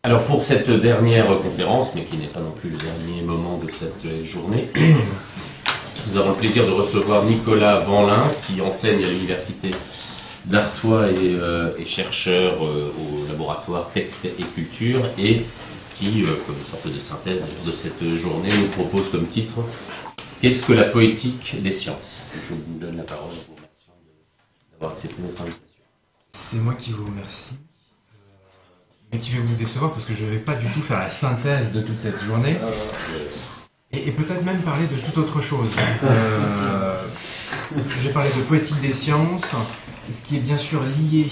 Alors pour cette dernière conférence, mais qui n'est pas non plus le dernier moment de cette journée, nous avons le plaisir de recevoir Nicolas Vanlin, qui enseigne à l'université d'Artois et chercheur au laboratoire Texte et Culture, et qui, comme une sorte de synthèse de cette journée, nous propose comme titre « Qu'est-ce que la poétique des sciences ?» Je vous donne la parole en vous remerciant d'avoir accepté notre invitation. C'est moi qui vous remercie, mais qui vais vous décevoir parce que je ne vais pas du tout faire la synthèse de toute cette journée, et peut-être même parler de toute autre chose. Je vais parler de poétique des sciences, ce qui est bien sûr lié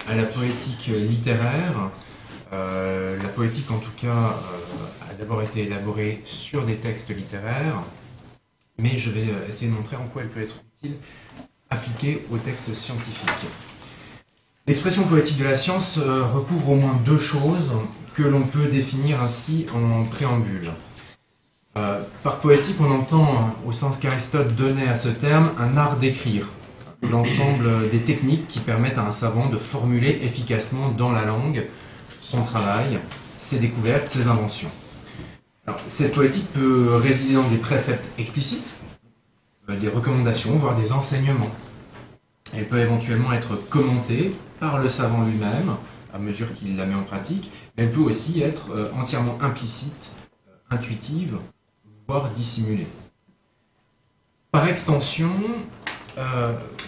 à la poétique littéraire. La poétique, en tout cas, a d'abord été élaborée sur des textes littéraires, mais je vais essayer de montrer en quoi elle peut être utile appliquée aux textes scientifiques. L'expression poétique de la science recouvre au moins deux choses que l'on peut définir ainsi en préambule. Par poétique, on entend, au sens qu'Aristote donnait à ce terme, un art d'écrire, l'ensemble des techniques qui permettent à un savant de formuler efficacement dans la langue son travail, ses découvertes, ses inventions. Alors, cette poétique peut résider dans des préceptes explicites, des recommandations, voire des enseignements. Elle peut éventuellement être commentée par le savant lui-même, à mesure qu'il la met en pratique. Elle peut aussi être entièrement implicite, intuitive, voire dissimulée. Par extension,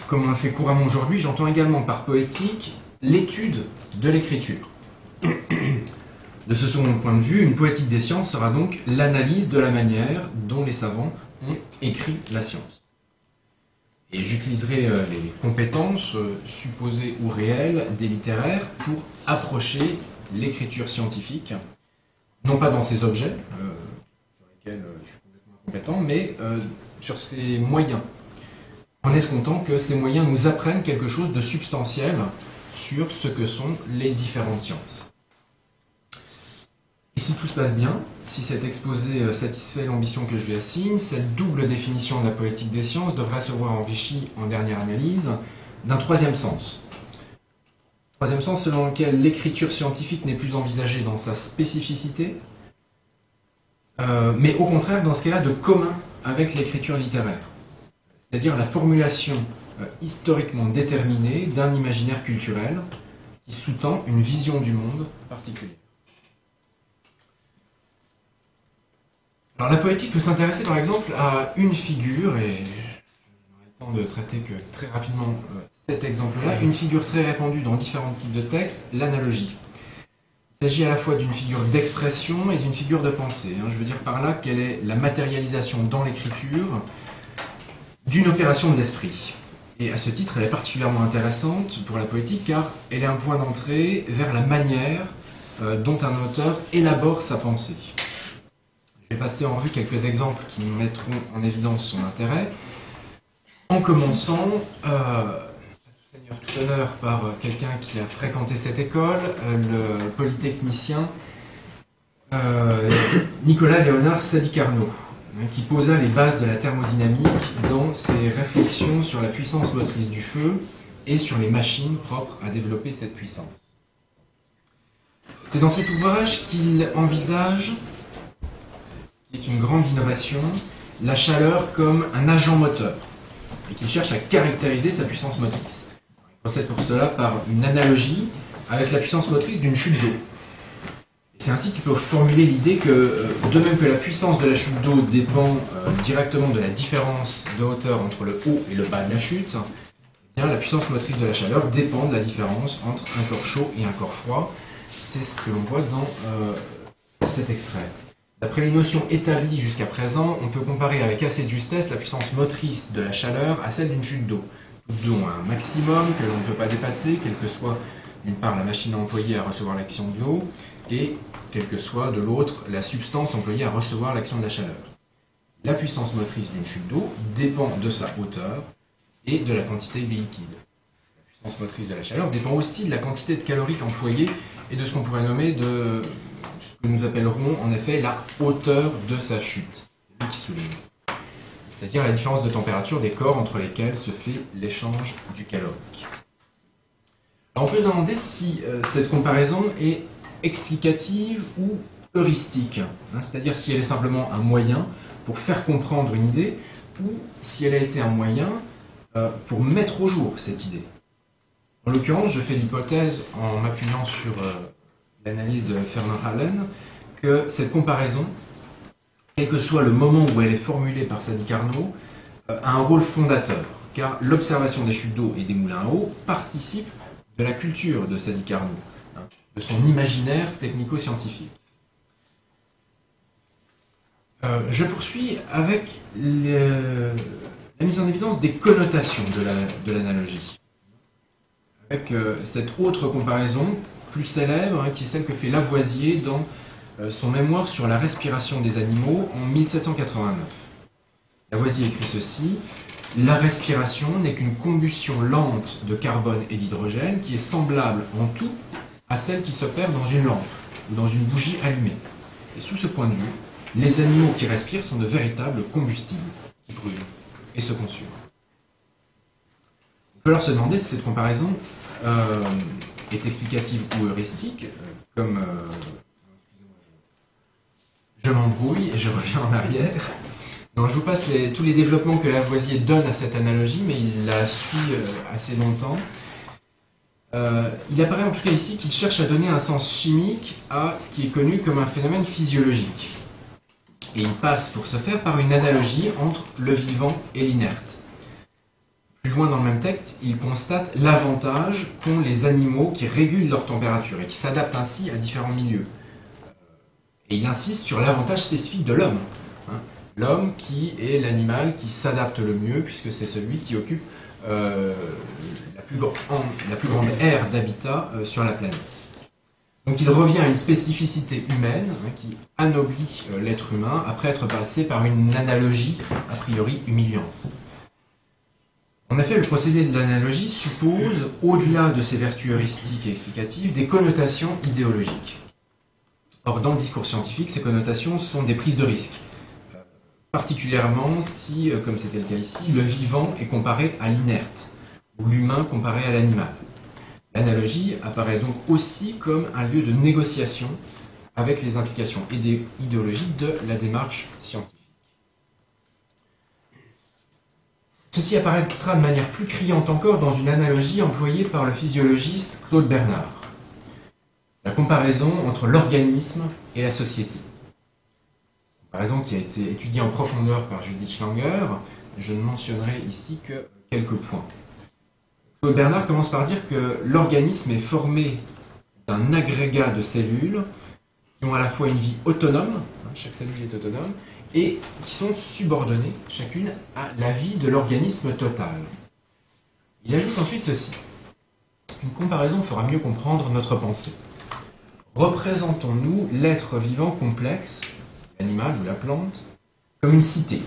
comme on le fait couramment aujourd'hui, j'entends également par poétique l'étude de l'écriture. De ce second point de vue, une poétique des sciences sera donc l'analyse de la manière dont les savants ont écrit la science. Et j'utiliserai les compétences supposées ou réelles des littéraires pour approcher l'écriture scientifique, non pas dans ses objets, sur lesquels je suis complètement incompétent, mais sur ses moyens, en escomptant que ces moyens nous apprennent quelque chose de substantiel sur ce que sont les différentes sciences. Et si tout se passe bien, si cet exposé satisfait l'ambition que je lui assigne, cette double définition de la poétique des sciences devrait se voir enrichie en dernière analyse d'un troisième sens. Troisième sens selon lequel l'écriture scientifique n'est plus envisagée dans sa spécificité, mais au contraire dans ce qu'elle a de commun avec l'écriture littéraire, c'est-à-dire la formulation historiquement déterminée d'un imaginaire culturel qui sous-tend une vision du monde particulière. Alors la poétique peut s'intéresser par exemple à une figure, et je n'aurai le temps de traiter que très rapidement cet exemple-là, une figure très répandue dans différents types de textes, l'analogie. Il s'agit à la fois d'une figure d'expression et d'une figure de pensée. Je veux dire par là qu'elle est la matérialisation dans l'écriture d'une opération de l'esprit. Et à ce titre, elle est particulièrement intéressante pour la poétique car elle est un point d'entrée vers la manière dont un auteur élabore sa pensée. Je vais passer en revue quelques exemples qui nous mettront en évidence son intérêt, en commençant, tout honneur, par quelqu'un qui a fréquenté cette école, le polytechnicien Nicolas Léonard Sadi-Carnot, qui posa les bases de la thermodynamique dans ses réflexions sur la puissance motrice du feu et sur les machines propres à développer cette puissance. C'est dans cet ouvrage qu'il envisage, qui est une grande innovation, la chaleur comme un agent moteur, et qu'il cherche à caractériser sa puissance motrice. Il procède pour cela par une analogie avec la puissance motrice d'une chute d'eau. C'est ainsi qu'il peut formuler l'idée que, de même que la puissance de la chute d'eau dépend directement de la différence de hauteur entre le haut et le bas de la chute, eh bien, la puissance motrice de la chaleur dépend de la différence entre un corps chaud et un corps froid. C'est ce que l'on voit dans cet extrait. D'après les notions établies jusqu'à présent, on peut comparer avec assez de justesse la puissance motrice de la chaleur à celle d'une chute d'eau. Toutes deux ont un maximum que l'on ne peut pas dépasser, quelle que soit d'une part la machine employée à recevoir l'action de l'eau, et quelle que soit de l'autre la substance employée à recevoir l'action de la chaleur. La puissance motrice d'une chute d'eau dépend de sa hauteur et de la quantité de liquide. La puissance motrice de la chaleur dépend aussi de la quantité de calorique employée et de ce qu'on pourrait nommer de ce que nous appellerons en effet la hauteur de sa chute. C'est lui qui souligne. C'est-à-dire la différence de température des corps entre lesquels se fait l'échange du calorique. Alors on peut se demander si cette comparaison est explicative ou heuristique, hein, c'est-à-dire si elle est simplement un moyen pour faire comprendre une idée, ou si elle a été un moyen pour mettre au jour cette idée. En l'occurrence, je fais l'hypothèse, en m'appuyant sur l'analyse de Fernand Hallen, que cette comparaison, quel que soit le moment où elle est formulée par Sadi Carnot, a un rôle fondateur, car l'observation des chutes d'eau et des moulins à eau participe de la culture de Sadi Carnot, hein, de son imaginaire technico-scientifique. Je poursuis avec la mise en évidence des connotations de l'analogie. Avec cette autre comparaison, plus célèbre, hein, qui est celle que fait Lavoisier dans son mémoire sur la respiration des animaux en 1789. Lavoisier écrit ceci: « La respiration n'est qu'une combustion lente de carbone et d'hydrogène qui est semblable en tout à celle qui s'opère dans une lampe ou dans une bougie allumée. Et sous ce point de vue, les animaux qui respirent sont de véritables combustibles qui brûlent et se consument. » On peut alors se demander si cette comparaison est explicative ou heuristique, comme je m'embrouille et je reviens en arrière. Donc, je vous passe tous les développements que Lavoisier donne à cette analogie, mais il la suit assez longtemps. Il apparaît en tout cas ici qu'il cherche à donner un sens chimique à ce qui est connu comme un phénomène physiologique. Et il passe pour ce faire par une analogie entre le vivant et l'inerte. Plus loin dans le même texte, il constate l'avantage qu'ont les animaux qui régulent leur température et qui s'adaptent ainsi à différents milieux. Et il insiste sur l'avantage spécifique de l'homme. Hein. L'homme qui est l'animal qui s'adapte le mieux, puisque c'est celui qui occupe la plus grande aire d'habitat sur la planète. Donc il revient à une spécificité humaine, hein, qui anoblit l'être humain après être passé par une analogie a priori humiliante. En effet, le procédé de l'analogie suppose, au-delà de ses vertus heuristiques et explicatives, des connotations idéologiques. Or, dans le discours scientifique, ces connotations sont des prises de risque, particulièrement si, comme c'était le cas ici, le vivant est comparé à l'inerte, ou l'humain comparé à l'animal. L'analogie apparaît donc aussi comme un lieu de négociation avec les implications idéologiques de la démarche scientifique. Ceci apparaîtra de manière plus criante encore dans une analogie employée par le physiologiste Claude Bernard. La comparaison entre l'organisme et la société. Comparaison qui a été étudiée en profondeur par Judith Schlanger. Je ne mentionnerai ici que quelques points. Claude Bernard commence par dire que l'organisme est formé d'un agrégat de cellules qui ont à la fois une vie autonome, chaque cellule est autonome, et qui sont subordonnées, chacune, à la vie de l'organisme total. Il ajoute ensuite ceci. Une comparaison fera mieux comprendre notre pensée. Représentons-nous l'être vivant complexe, l'animal ou la plante, comme une cité,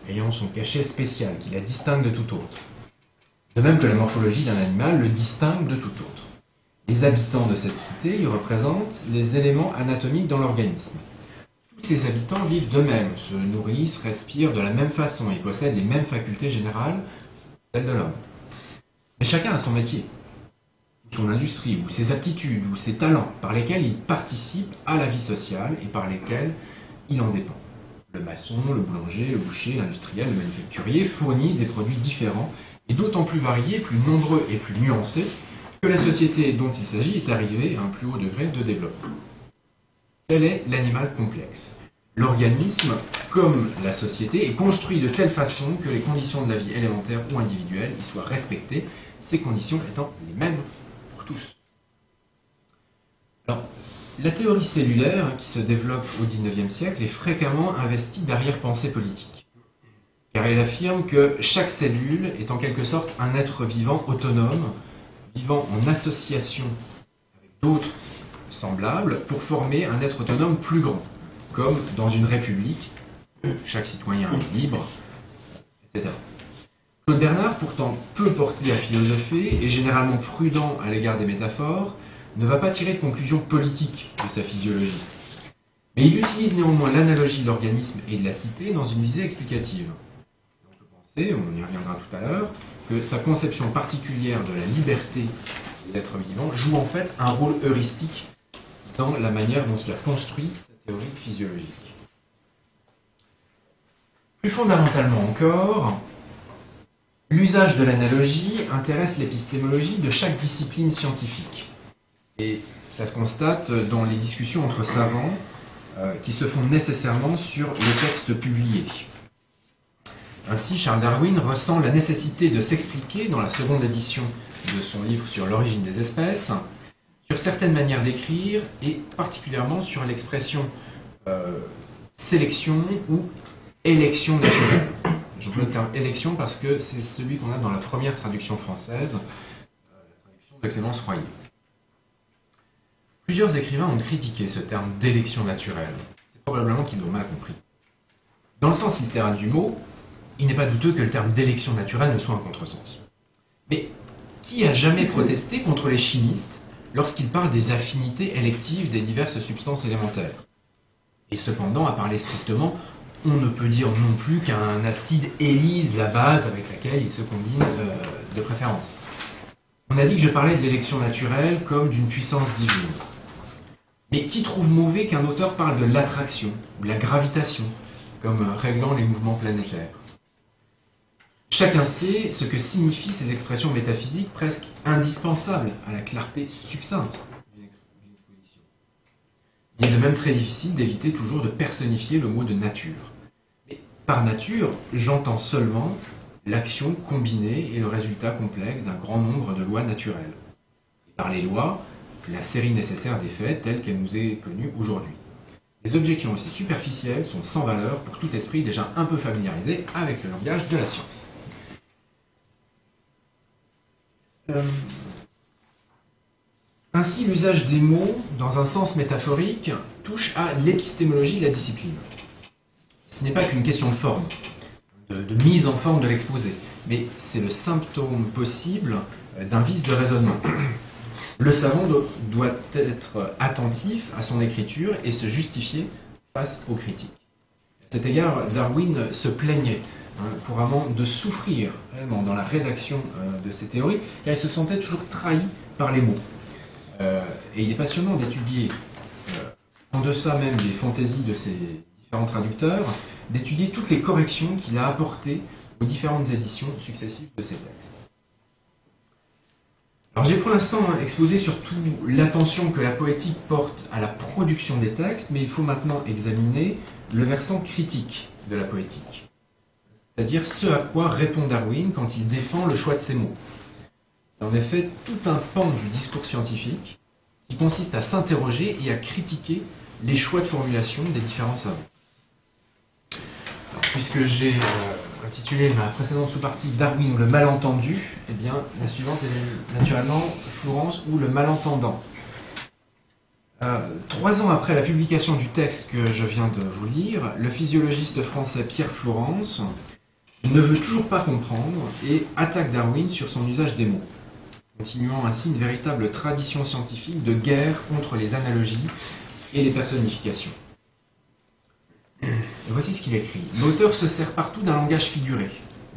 ayant son cachet spécial qui la distingue de tout autre. De même que la morphologie d'un animal le distingue de tout autre. Les habitants de cette cité y représentent les éléments anatomiques dans l'organisme. Tous ces habitants vivent d'eux-mêmes, se nourrissent, respirent de la même façon et possèdent les mêmes facultés générales, celles de l'homme. Mais chacun a son métier, ou son industrie, ou ses aptitudes, ou ses talents, par lesquels il participe à la vie sociale et par lesquels il en dépend. Le maçon, le boulanger, le boucher, l'industriel, le manufacturier fournissent des produits différents et d'autant plus variés, plus nombreux et plus nuancés que la société dont il s'agit est arrivée à un plus haut degré de développement. Tel est l'animal complexe. L'organisme, comme la société, est construit de telle façon que les conditions de la vie élémentaire ou individuelle y soient respectées, ces conditions étant les mêmes pour tous. Alors, la théorie cellulaire, qui se développe au XIXe siècle, est fréquemment investie d'arrière-pensée politique, car elle affirme que chaque cellule est en quelque sorte un être vivant autonome, vivant en association avec d'autres semblables pour former un être autonome plus grand, comme dans une république, chaque citoyen est libre, etc. Claude Bernard, pourtant peu porté à philosopher et généralement prudent à l'égard des métaphores, ne va pas tirer de conclusions politiques de sa physiologie. Mais il utilise néanmoins l'analogie de l'organisme et de la cité dans une visée explicative. On peut penser, on y reviendra tout à l'heure, que sa conception particulière de la liberté des êtres vivants joue en fait un rôle heuristique dans la manière dont il a construit sa théorie physiologique. Plus fondamentalement encore, l'usage de l'analogie intéresse l'épistémologie de chaque discipline scientifique. Et ça se constate dans les discussions entre savants qui se font nécessairement sur les textes publiés. Ainsi, Charles Darwin ressent la nécessité de s'expliquer dans la seconde édition de son livre sur l'origine des espèces, sur certaines manières d'écrire et particulièrement sur l'expression sélection ou élection naturelle. J'emploie le terme élection parce que c'est celui qu'on a dans la première traduction française, la traduction de Clémence Royer. Plusieurs écrivains ont critiqué ce terme d'élection naturelle. C'est probablement qu'ils l'ont mal compris. Dans le sens littéral du mot, il n'est pas douteux que le terme d'élection naturelle ne soit un contresens. Mais qui a jamais protesté contre les chimistes lorsqu'ils parlent des affinités électives des diverses substances élémentaires? Et cependant, à parler strictement, on ne peut dire non plus qu'un acide élise la base avec laquelle il se combine de préférence. On a dit que je parlais de l'élection naturelle comme d'une puissance divine. Mais qui trouve mauvais qu'un auteur parle de l'attraction ou de la gravitation comme réglant les mouvements planétaires? Chacun sait ce que signifient ces expressions métaphysiques presque indispensables à la clarté succincte d'une exposition. Il est de même très difficile d'éviter toujours de personnifier le mot de nature. Mais par nature, j'entends seulement l'action combinée et le résultat complexe d'un grand nombre de lois naturelles. Et par les lois, la série nécessaire des faits telle qu'elle nous est connue aujourd'hui. Les objections aussi superficielles sont sans valeur pour tout esprit déjà un peu familiarisé avec le langage de la science. Ainsi, l'usage des mots, dans un sens métaphorique, touche à l'épistémologie de la discipline. Ce n'est pas qu'une question de forme, de mise en forme de l'exposé, mais c'est le symptôme possible d'un vice de raisonnement. Le savant doit être attentif à son écriture et se justifier face aux critiques. À cet égard, Darwin se plaignait couramment de souffrir réellement dans la rédaction de ses théories, car il se sentait toujours trahi par les mots. Et il est passionnant d'étudier, en deçà même des fantaisies de ses différents traducteurs, d'étudier toutes les corrections qu'il a apportées aux différentes éditions successives de ses textes. Alors j'ai pour l'instant exposé surtout l'attention que la poétique porte à la production des textes, mais il faut maintenant examiner le versant critique de la poétique. C'est-à-dire ce à quoi répond Darwin quand il défend le choix de ses mots. C'est en effet tout un pan du discours scientifique qui consiste à s'interroger et à critiquer les choix de formulation des différents savants. Alors, puisque j'ai intitulé ma précédente sous-partie Darwin ou le malentendu, eh bien la suivante est naturellement Flourens ou le malentendant. 3 ans après la publication du texte que je viens de vous lire, le physiologiste français Pierre Flourens ne veut toujours pas comprendre et attaque Darwin sur son usage des mots, continuant ainsi une véritable tradition scientifique de guerre contre les analogies et les personnifications. Et voici ce qu'il écrit. L'auteur se sert partout d'un langage figuré,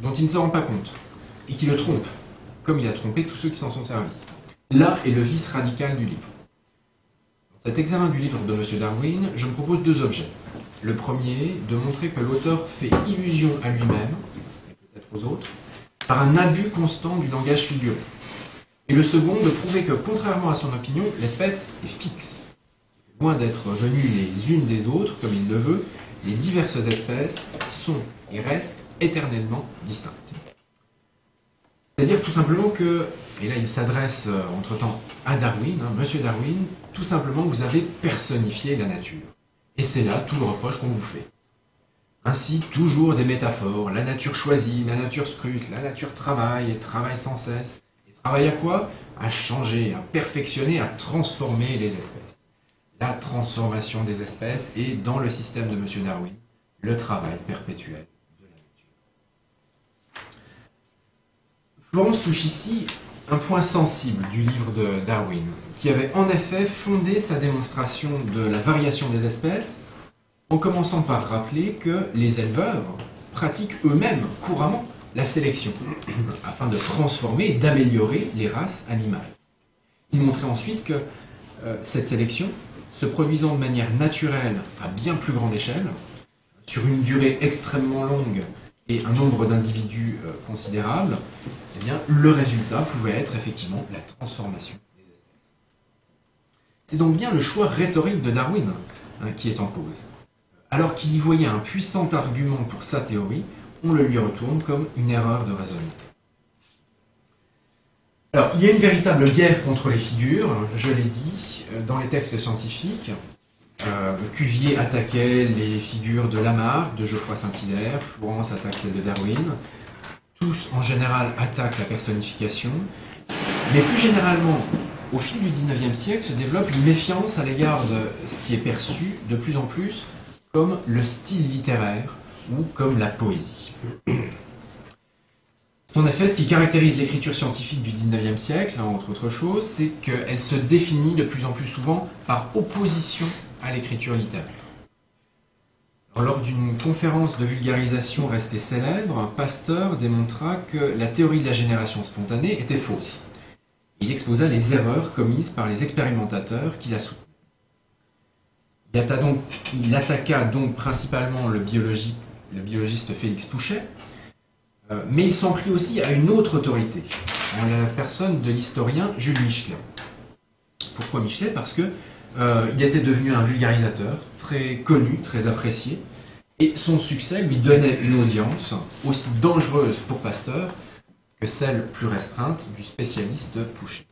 dont il ne se rend pas compte, et qui le trompe, comme il a trompé tous ceux qui s'en sont servis. Là est le vice radical du livre. Dans cet examen du livre de M. Darwin, je me propose 2 objets. Le premier, de montrer que l'auteur fait illusion à lui-même, et peut-être aux autres, par un abus constant du langage figuré. Et le second, de prouver que, contrairement à son opinion, l'espèce est fixe. Loin d'être venues les unes des autres, comme il le veut, les diverses espèces sont et restent éternellement distinctes. C'est-à-dire tout simplement que, et là il s'adresse entre-temps à Darwin, Monsieur Darwin, tout simplement vous avez personnifié la nature. Et c'est là tout le reproche qu'on vous fait. Ainsi, toujours des métaphores, la nature choisit, la nature scrute, la nature travaille et travaille sans cesse. Et travaille à quoi? À changer, à perfectionner, à transformer les espèces. La transformation des espèces est, dans le système de M. Darwin, le travail perpétuel de la nature. Flourens touche ici un point sensible du livre de Darwin, qui avait en effet fondé sa démonstration de la variation des espèces, en commençant par rappeler que les éleveurs pratiquent eux-mêmes couramment la sélection, afin de transformer et d'améliorer les races animales. Il montrait ensuite que cette sélection se produisant de manière naturelle à bien plus grande échelle, sur une durée extrêmement longue et un nombre d'individus considérable, eh bien, le résultat pouvait être effectivement la transformation des espèces. C'est donc bien le choix rhétorique de Darwin qui est en cause. Alors qu'il y voyait un puissant argument pour sa théorie, on le lui retourne comme une erreur de raisonnement. Alors, il y a une véritable guerre contre les figures, je l'ai dit, dans les textes scientifiques. Cuvier attaquait les figures de Lamarck, de Geoffroy Saint-Hilaire, Florence attaque celle de Darwin. Tous, en général, attaquent la personnification. Mais plus généralement, au fil du XIXe siècle, se développe une méfiance à l'égard de ce qui est perçu de plus en plus comme le style littéraire ou comme la poésie. En effet, ce qui caractérise l'écriture scientifique du XIXe siècle, entre autres choses, c'est qu'elle se définit de plus en plus souvent par opposition à l'écriture littéraire. Alors, lors d'une conférence de vulgarisation restée célèbre, Pasteur démontra que la théorie de la génération spontanée était fausse. Il exposa les erreurs commises par les expérimentateurs qui la soutenaient. Il attaqua donc principalement le biologiste Félix Pouchet, mais il s'en prit aussi à une autre autorité, en la personne de l'historien Jules Michelet. Pourquoi Michelet? Parce que il était devenu un vulgarisateur très connu, très apprécié, et son succès lui donnait une audience aussi dangereuse pour Pasteur que celle plus restreinte du spécialiste Pouchet.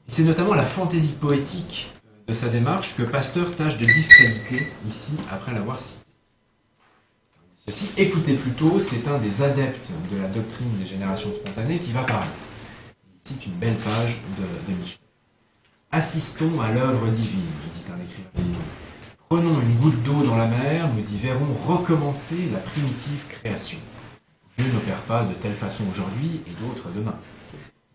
Et c'est notamment la fantaisie poétique de sa démarche que Pasteur tâche de discréditer ici après l'avoir cité. Ceci, écoutez plutôt, c'est un des adeptes de la doctrine des générations spontanées qui va parler. Il cite une belle page de Michelet. Assistons à l'œuvre divine, dit un écrivain. Prenons une goutte d'eau dans la mer, nous y verrons recommencer la primitive création. Dieu n'opère pas de telle façon aujourd'hui et d'autre demain.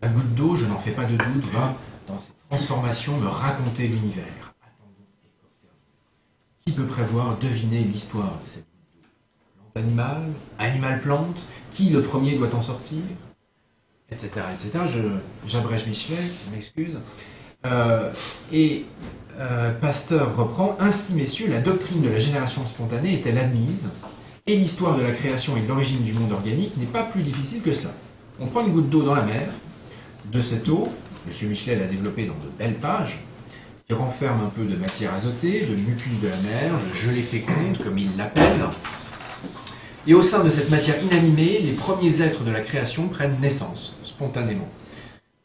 La goutte d'eau, je n'en fais pas de doute, va, dans ses transformations, me raconter l'univers. Attendons et observons. Qui peut prévoir, deviner l'histoire de cette animal, animal-plante, qui le premier doit en sortir, etc. etc. J'abrège Michelet, je m'excuse. Pasteur reprend, ainsi messieurs, la doctrine de la génération spontanée est-elle admise, et l'histoire de la création et de l'origine du monde organique n'est pas plus difficile que cela. On prend une goutte d'eau dans la mer, de cette eau, M. Michelet l'a développé dans de belles pages, qui renferme un peu de matière azotée, de mucus de la mer, de gelée féconde, comme il l'appelle. Et au sein de cette matière inanimée, les premiers êtres de la création prennent naissance, spontanément.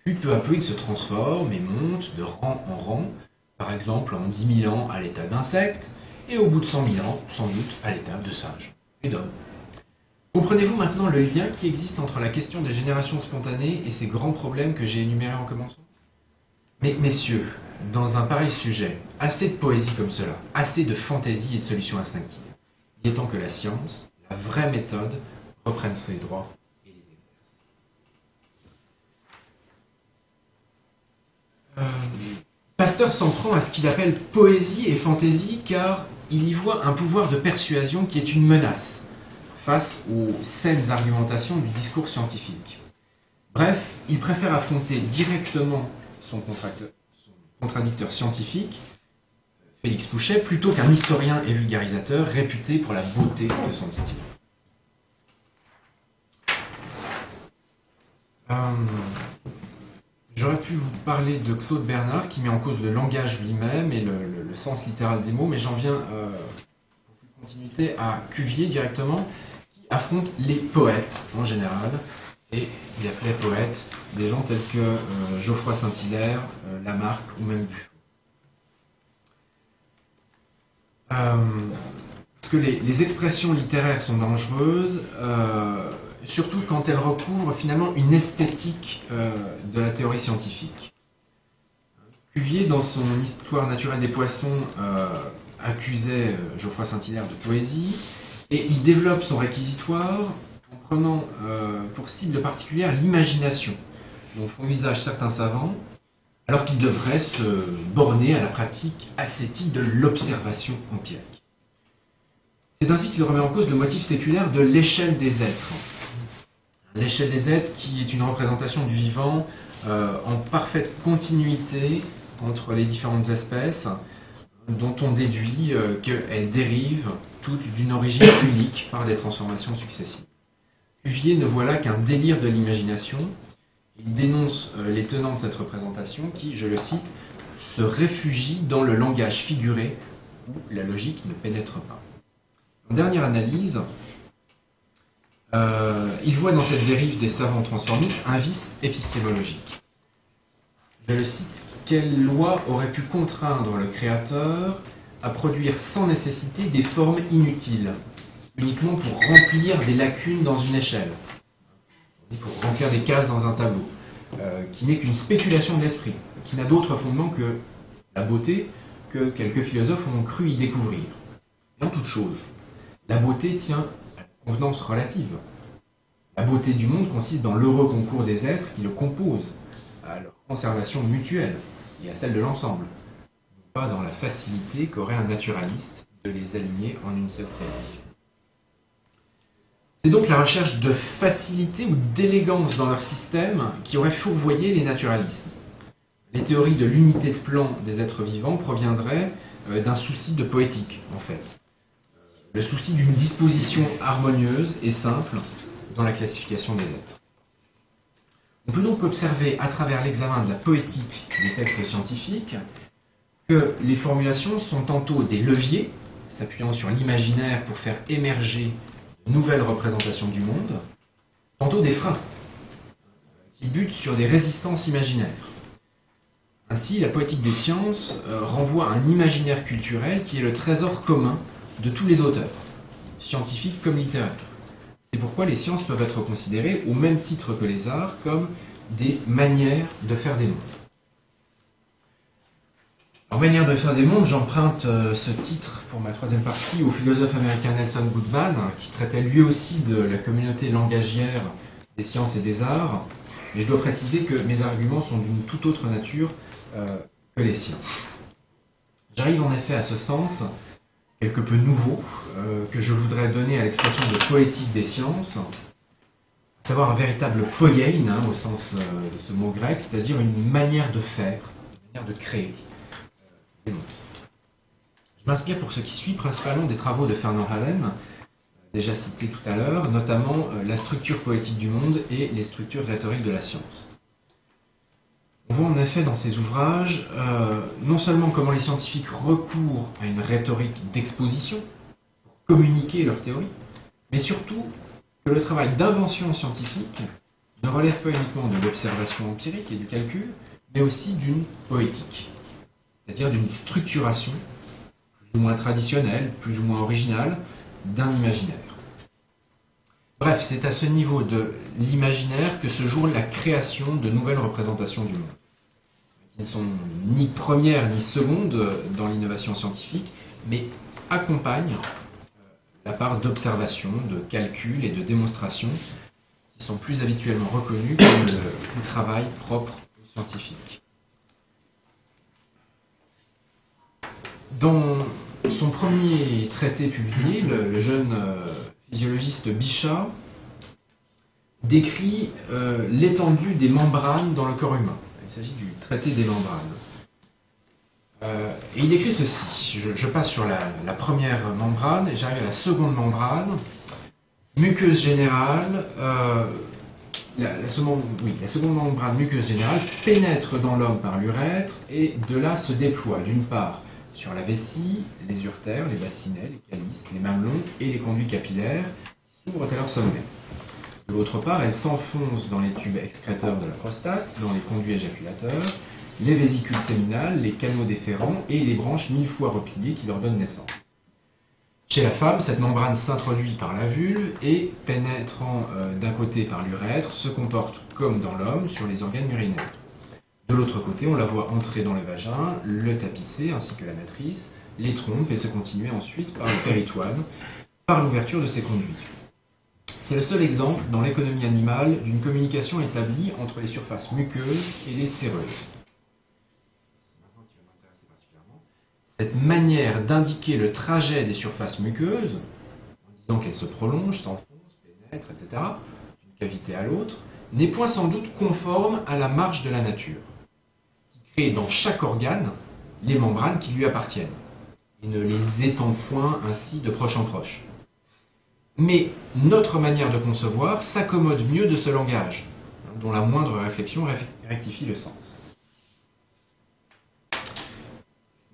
Puis peu à peu, ils se transforment et montent de rang en rang, par exemple en 10 000 ans à l'état d'insecte, et au bout de 100 000 ans, sans doute, à l'état de singe et d'homme. Comprenez-vous maintenant le lien qui existe entre la question des générations spontanées et ces grands problèmes que j'ai énumérés en commençant? Mais messieurs, dans un pareil sujet, assez de poésie comme cela, assez de fantaisie et de solutions instinctives. Il est temps que la science, la vraie méthode, reprenne ses droits et les exerce. Pasteur s'en prend à ce qu'il appelle poésie et fantaisie car il y voit un pouvoir de persuasion qui est une menace face aux saines argumentations du discours scientifique. Bref, il préfère affronter directement son contradicteur scientifique, Félix Pouchet, plutôt qu'un historien et vulgarisateur réputé pour la beauté de son style. J'aurais pu vous parler de Claude Bernard, qui met en cause le langage lui-même et le sens littéral des mots, mais j'en viens, pour plus continuité, à Cuvier directement, qui affronte les poètes en général, et il appelait poètes des gens tels que Geoffroy Saint-Hilaire, Lamarck ou même Buffon. Parce que les expressions littéraires sont dangereuses, surtout quand elles recouvrent finalement une esthétique de la théorie scientifique. Cuvier, dans son Histoire naturelle des poissons, accusait Geoffroy Saint-Hilaire de poésie, et il développe son réquisitoire en prenant pour cible particulière l'imagination, dont font usage certains savants, alors qu'ils devraient se borner à la pratique ascétique de l'observation empirique. C'est ainsi qu'il remet en cause le motif séculaire de l'échelle des êtres. L'échelle des êtres qui est une représentation du vivant en parfaite continuité entre les différentes espèces, dont on déduit qu'elles dérivent toutes d'une origine unique par des transformations successives. Cuvier ne voit là qu'un délire de l'imagination. Il dénonce les tenants de cette représentation qui, je le cite, se réfugient dans le langage figuré où la logique ne pénètre pas. En dernière analyse, il voit dans cette dérive des savants transformistes un vice épistémologique. Je le cite, « Quelle loi aurait pu contraindre le créateur à produire sans nécessité des formes inutiles, uniquement pour remplir des lacunes dans une échelle, pour remplir des cases dans un tableau, qui n'est qu'une spéculation de l'esprit, qui n'a d'autre fondement que la beauté que quelques philosophes ont cru y découvrir. Et en toute chose, la beauté tient à la convenance relative. La beauté du monde consiste dans l'heureux concours des êtres qui le composent, à leur conservation mutuelle et à celle de l'ensemble, non pas dans la facilité qu'aurait un naturaliste de les aligner en une seule série. C'est donc la recherche de facilité ou d'élégance dans leur système qui aurait fourvoyé les naturalistes. Les théories de l'unité de plan des êtres vivants proviendraient d'un souci de poétique, en fait. Le souci d'une disposition harmonieuse et simple dans la classification des êtres. On peut donc observer à travers l'examen de la poétique des textes scientifiques que les formulations sont tantôt des leviers, s'appuyant sur l'imaginaire pour faire émerger de nouvelles représentations du monde, tantôt des freins, qui butent sur des résistances imaginaires. Ainsi, la poétique des sciences renvoie à un imaginaire culturel qui est le trésor commun de tous les auteurs, scientifiques comme littéraires. C'est pourquoi les sciences peuvent être considérées, au même titre que les arts, comme des manières de faire des mondes. En manière de faire des mondes, j'emprunte ce titre pour ma troisième partie au philosophe américain Nelson Goodman, qui traitait lui aussi de la communauté langagière des sciences et des arts. Mais je dois préciser que mes arguments sont d'une toute autre nature que les siens. J'arrive en effet à ce sens quelque peu nouveau que je voudrais donner à l'expression de poétique des sciences, à savoir un véritable poiein, au sens de ce mot grec, c'est-à-dire une manière de faire, une manière de créer des mondes. Je m'inspire pour ce qui suit principalement des travaux de Fernand Halem, déjà cité tout à l'heure, notamment la structure poétique du monde et les structures rhétoriques de la science. On voit en effet dans ces ouvrages non seulement comment les scientifiques recourent à une rhétorique d'exposition pour communiquer leurs théories, mais surtout que le travail d'invention scientifique ne relève pas uniquement de l'observation empirique et du calcul, mais aussi d'une poétique, c'est-à-dire d'une structuration plus ou moins traditionnelle, plus ou moins originale, d'un imaginaire. Bref, c'est à ce niveau de l'imaginaire que se joue la création de nouvelles représentations du monde, qui ne sont ni premières ni secondes dans l'innovation scientifique, mais accompagnent la part d'observation, de calcul et de démonstration qui sont plus habituellement reconnus comme le travail propre aux scientifiques. Dans son premier traité publié, le jeune physiologiste Bichat décrit l'étendue des membranes dans le corps humain. Il s'agit du traité des membranes. Et il décrit ceci. Je passe sur la première membrane et j'arrive à la seconde membrane. Muqueuse générale. La seconde membrane muqueuse générale pénètre dans l'homme par l'urètre et de là se déploie d'une part sur la vessie, les urtères, les bassinets, les calices, les mamelons et les conduits capillaires qui s'ouvrent à leur sommet. De l'autre part, elle s'enfonce dans les tubes excréteurs de la prostate, dans les conduits éjaculateurs, les vésicules séminales, les canaux déférents et les branches 1000 fois repliées qui leur donnent naissance. Chez la femme, cette membrane s'introduit par la vulve et, pénétrant d'un côté par l'urètre, se comporte comme dans l'homme sur les organes urinaires. De l'autre côté, on la voit entrer dans le vagin, le tapisser ainsi que la matrice, les trompes et se continuer ensuite par le péritoine, par l'ouverture de ses conduits. C'est le seul exemple dans l'économie animale d'une communication établie entre les surfaces muqueuses et les séreuses. Cette manière d'indiquer le trajet des surfaces muqueuses, en disant qu'elles se prolongent, s'enfoncent, pénètrent, etc., d'une cavité à l'autre, n'est point sans doute conforme à la marche de la nature, qui crée dans chaque organe les membranes qui lui appartiennent. et ne les étend point ainsi de proche en proche. Mais notre manière de concevoir s'accommode mieux de ce langage, dont la moindre réflexion rectifie le sens.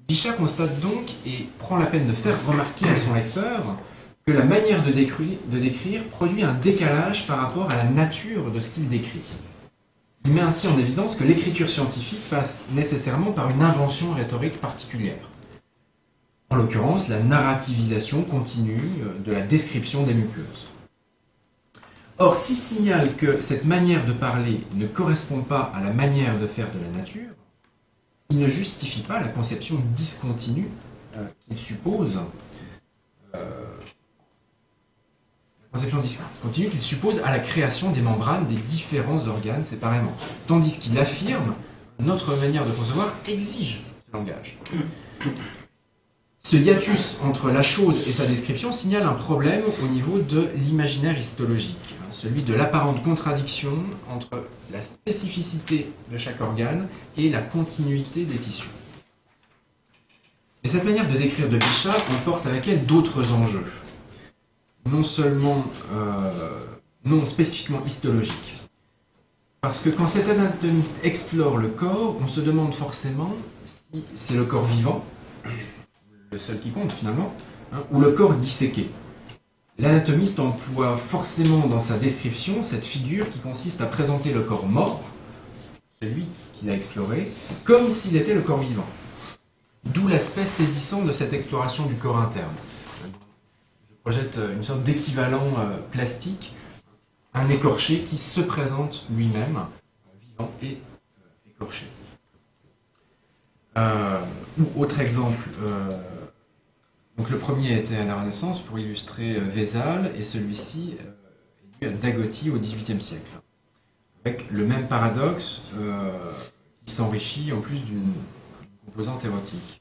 Bichat constate donc et prend la peine de faire remarquer à son lecteur que la manière de décrire produit un décalage par rapport à la nature de ce qu'il décrit. Il met ainsi en évidence que l'écriture scientifique passe nécessairement par une invention rhétorique particulière. En l'occurrence, la narrativisation continue de la description des muqueuses. Or, s'il signale que cette manière de parler ne correspond pas à la manière de faire de la nature, il ne justifie pas la conception discontinue qu'il suppose, à la création des membranes des différents organes séparément, tandis qu'il affirme que notre manière de concevoir exige ce langage. Ce hiatus entre la chose et sa description signale un problème au niveau de l'imaginaire histologique, celui de l'apparente contradiction entre la spécificité de chaque organe et la continuité des tissus. Et cette manière de décrire de Bichat emporte avec elle d'autres enjeux, non spécifiquement histologiques. Parce que quand cet anatomiste explore le corps, on se demande forcément si c'est le corps vivant, le seul qui compte finalement, ou le corps disséqué. L'anatomiste emploie forcément dans sa description cette figure qui consiste à présenter le corps mort, celui qu'il a exploré, comme s'il était le corps vivant. D'où l'aspect saisissant de cette exploration du corps interne. Je projette une sorte d'équivalent plastique, un écorché qui se présente lui-même, vivant et écorché. Ou autre exemple, donc le premier était à la Renaissance pour illustrer Vézal, et celui-ci est dû à Dagotti au XVIIIe siècle, avec le même paradoxe qui s'enrichit en plus d'une composante érotique.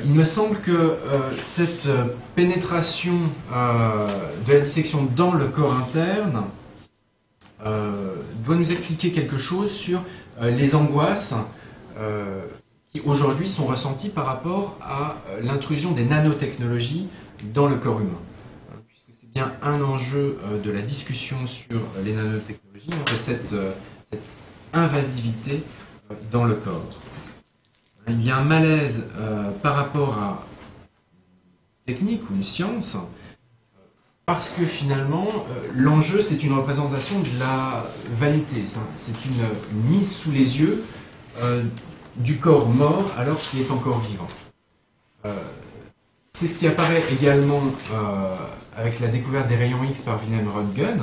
Il me semble que cette pénétration de la dissection dans le corps interne doit nous expliquer quelque chose sur les angoisses qui aujourd'hui sont ressenties par rapport à l'intrusion des nanotechnologies dans le corps humain. Puisque c'est bien un enjeu de la discussion sur les nanotechnologies, de cette invasivité dans le corps. Il y a un malaise par rapport à une technique ou une science, parce que finalement, l'enjeu, c'est une représentation de la vanité. C'est une mise sous les yeux du corps mort alors qu'il est encore vivant. C'est ce qui apparaît également avec la découverte des rayons X par Wilhelm Röntgen,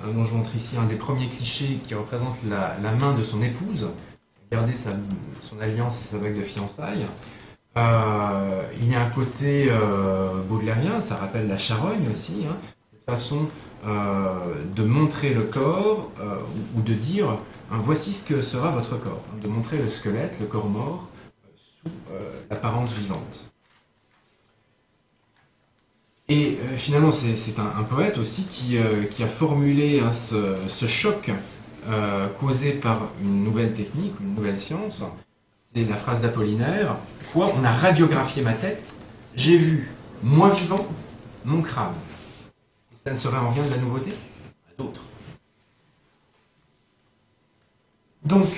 dont je montre ici un des premiers clichés qui représente la main de son épouse, garder son alliance et sa bague de fiançailles. Il y a un côté baudelairien, ça rappelle la charogne aussi, cette façon de montrer le corps ou de dire voici ce que sera votre corps, de montrer le squelette, le corps mort, sous l'apparence vivante. Et finalement, c'est un poète aussi qui a formulé ce choc causé par une nouvelle technique, une nouvelle science. C'est la phrase d'Apollinaire: quoi, on a radiographié ma tête, j'ai vu, moi vivant, mon crâne. Et ça ne serait en rien de la nouveauté? D'autres. Donc,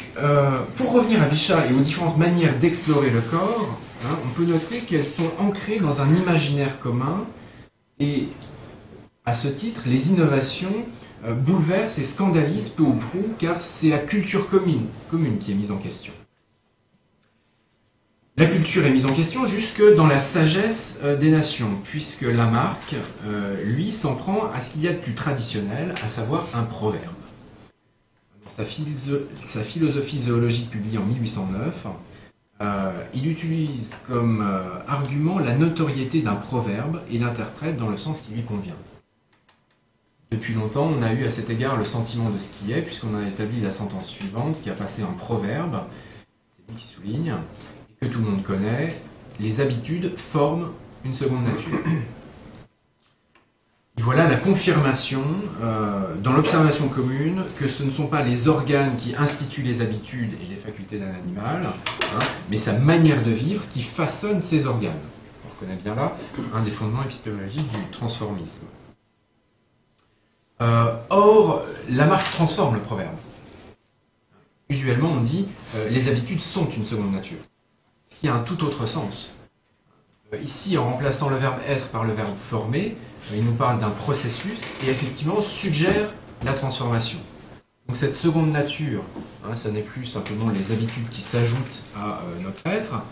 pour revenir à Bichat et aux différentes manières d'explorer le corps, on peut noter qu'elles sont ancrées dans un imaginaire commun, et à ce titre, les innovations bouleversent et scandalisent peu ou prou, car c'est la culture commune qui est mise en question. La culture est mise en question jusque dans la sagesse des nations, puisque Lamarck, lui, s'en prend à ce qu'il y a de plus traditionnel, à savoir un proverbe. Dans sa philosophie zoologique publiée en 1809, il utilise comme argument la notoriété d'un proverbe et l'interprète dans le sens qui lui convient. Depuis longtemps, on a eu à cet égard le sentiment de ce qui est, puisqu'on a établi la sentence suivante qui a passé un proverbe, c'est lui qui souligne, et que tout le monde connaît: les habitudes forment une seconde nature. Et voilà la confirmation dans l'observation commune que ce ne sont pas les organes qui instituent les habitudes et les facultés d'un animal, hein, mais sa manière de vivre qui façonne ses organes. On reconnaît bien là un des fondements épistémologiques du transformisme. Or, Lamarck transforme le proverbe. Usuellement, on dit les habitudes sont une seconde nature, ce qui a un tout autre sens. Ici, en remplaçant le verbe être par le verbe former, il nous parle d'un processus et effectivement suggère la transformation. Donc cette seconde nature, hein, ça n'est plus simplement les habitudes qui s'ajoutent à notre être, hein,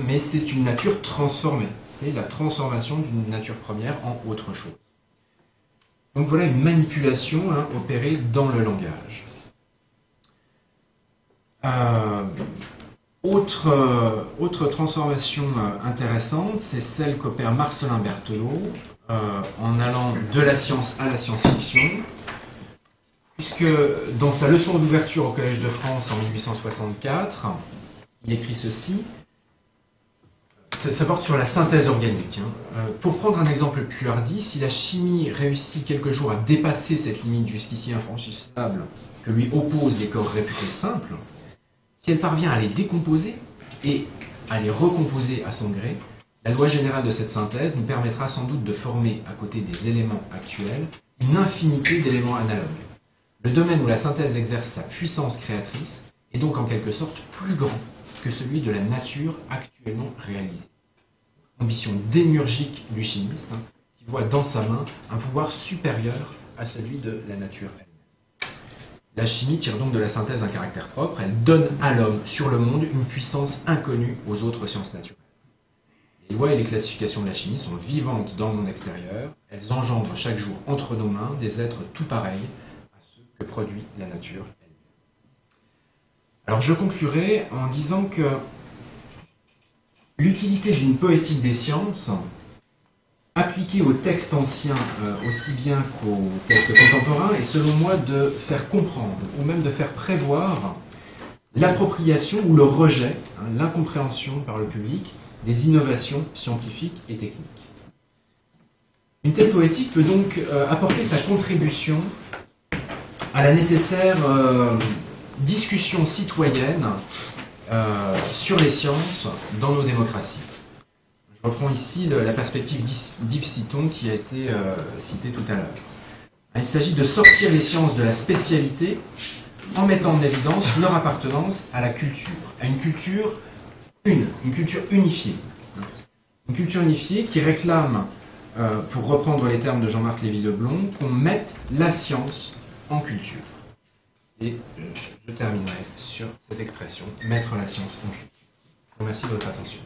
mais c'est une nature transformée. C'est la transformation d'une nature première en autre chose. Donc voilà une manipulation, hein, opérée dans le langage. Autre transformation intéressante, c'est celle qu'opère Marcellin Berthelot en allant de la science à la science-fiction, puisque dans sa leçon d'ouverture au Collège de France en 1864, il écrit ceci, ça porte sur la synthèse organique. Pour prendre un exemple plus hardi, si la chimie réussit quelques jours à dépasser cette limite jusqu'ici infranchissable que lui opposent les corps réputés simples, si elle parvient à les décomposer et à les recomposer à son gré, la loi générale de cette synthèse nous permettra sans doute de former, à côté des éléments actuels, une infinité d'éléments analogues. Le domaine où la synthèse exerce sa puissance créatrice est donc en quelque sorte plus grand que celui de la nature actuellement réalisée. Ambition démiurgique du chimiste, hein, qui voit dans sa main un pouvoir supérieur à celui de la nature elle-même. La chimie tire donc de la synthèse un caractère propre, elle donne à l'homme sur le monde une puissance inconnue aux autres sciences naturelles. Les lois et les classifications de la chimie sont vivantes dans le monde extérieur, elles engendrent chaque jour entre nos mains des êtres tout pareils à ceux que produit la nature elle-même. Alors je conclurai en disant que l'utilité d'une poétique des sciences, appliquée aux textes anciens aussi bien qu'aux textes contemporains, est selon moi de faire comprendre, ou même de faire prévoir, l'appropriation ou le rejet, hein, l'incompréhension par le public, des innovations scientifiques et techniques. Une telle poétique peut donc apporter sa contribution à la nécessaire discussion citoyenne sur les sciences dans nos démocraties. Je reprends ici la perspective d'Yves Citon qui a été citée tout à l'heure. Il s'agit de sortir les sciences de la spécialité en mettant en évidence leur appartenance à la culture, à une culture une culture unifiée. Une culture unifiée qui réclame, pour reprendre les termes de Jean-Marc Lévy-Leblond, qu'on mette la science en culture. Et je terminerai sur cette expression, mettre la science en culture. Je vous remercie de votre attention.